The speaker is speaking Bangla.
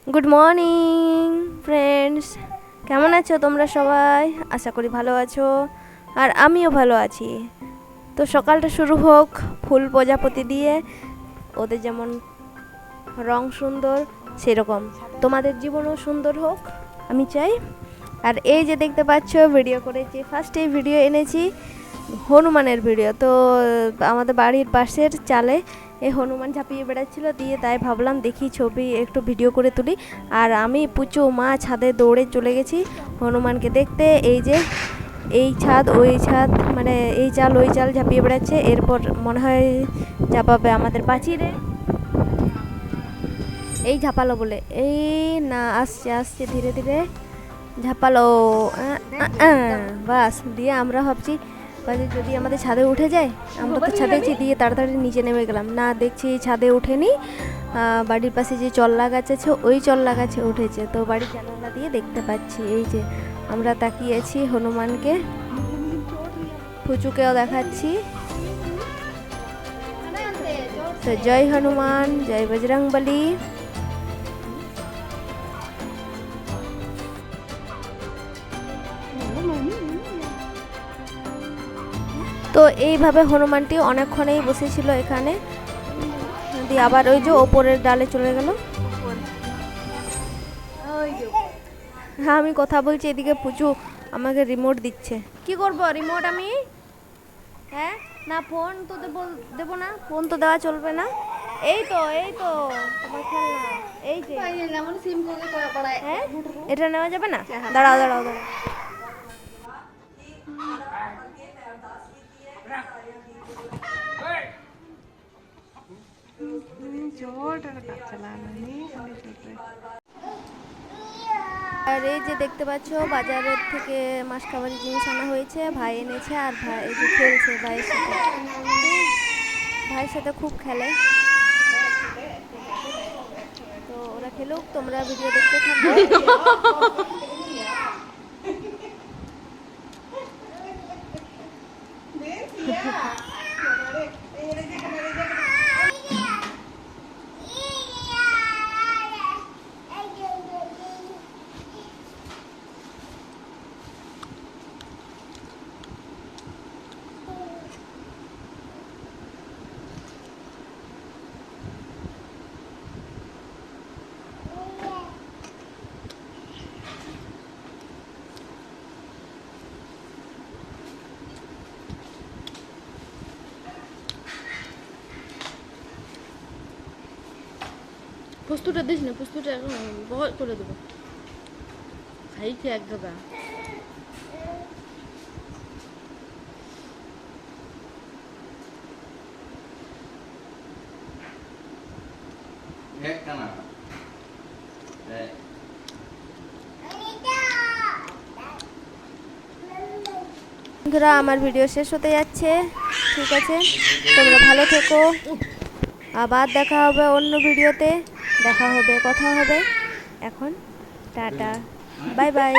গুড মর্নিং ফ্রেন্ডস, কেমন আছো তোমরা সবাই? আশা করি ভালো আছো, আর আমিও ভালো আছি। তো সকালটা শুরু হোক ফুল প্রজাপতি দিয়ে। ওদের যেমন রং সুন্দর, সেরকম তোমাদের জীবনও সুন্দর হোক আমি চাই। আর এই যে দেখতে পাচ্ছ ভিডিও করেছি, ফার্স্টেই ভিডিও এনেছি হনুমানের ভিডিও। তো আমাদের বাড়ির পাশের চালে এই হনুমান ঝাঁপিয়ে বেড়াচ্ছিল, দিয়ে তাই ভাবলাম দেখি ছবি একটু ভিডিও করে তুলি। আর আমি পুচু মা ছাদে দৌড়ে চলে গেছি হনুমানকে দেখতে। এই যে এই ছাদ ওই ছাদ, মানে এই চাল ওই চাল ঝাঁপিয়ে বেড়াচ্ছে। এরপর মনে হয় ঝাঁপাবে আমাদের পাঁচিরে। এই ঝাঁপালো বলে, এই না আসছে আসছে ধীরে ধীরে ঝাঁপালো। বাস দিয়ে আমরা ভাবছি যদি আমাদের ছাদে উঠে যায়। আমরা তো ছাদে দিয়ে তাড়াতাড়ি নিচে নেমে গেলাম, না দেখছি ছাদে উঠেনি। বাড়ির পাশে যে চল্লা গাছ আছে ওই চল্লা গাছে উঠেছে। তো বাড়ির জানালা দিয়ে দেখতে পাচ্ছি এই যে আমরা তাকিয়েছি হনুমানকে, ফুচুকেও দেখাচ্ছি। তো জয় হনুমান, জয় বজরংবলী। তো এইভাবে হনুমানটি অনেকক্ষণেই বসেছিল এখানে, দিয়ে আবার ওই যে ওপরের ডালে চলে গেল। হ্যাঁ আমি কথা বলছি, এদিকে পুচু আমাকে রিমোট দিচ্ছে। কি করব রিমোট আমি? হ্যাঁ না, ফোন তো দেবো না, ফোন তো দেওয়া চলবে না। এই তো তোমার খেলনা, এই যে। হ্যাঁ এটা নেওয়া যাবে না, দাঁড়াও দাঁড়াও দাঁড়াও। আর এই যে দেখতে পাচ্ছ বাজারের থেকে মাছ খাবারের জিনিস আনা হয়েছে, ভাই এনেছে। আর ভাই এই যে খেলছে ভাইয়ের সাথে, ভাইয়ের সাথে খুব খেলে। তো ওরা খেলুক, তোমরা ভিডিও দেখতে থাকো। পোস্তটা দিস না, পোস্তটা এখন বহল করে দেবো। খাইছে এক গাদা। বন্ধুরা আমার ভিডিও শেষ হতে যাচ্ছে, ঠিক আছে তোমরা ভালো থেকো। আবার দেখা হবে অন্য ভিডিওতে, দেখা হবে, কথা হবে। এখন টাটা, বাই বাই।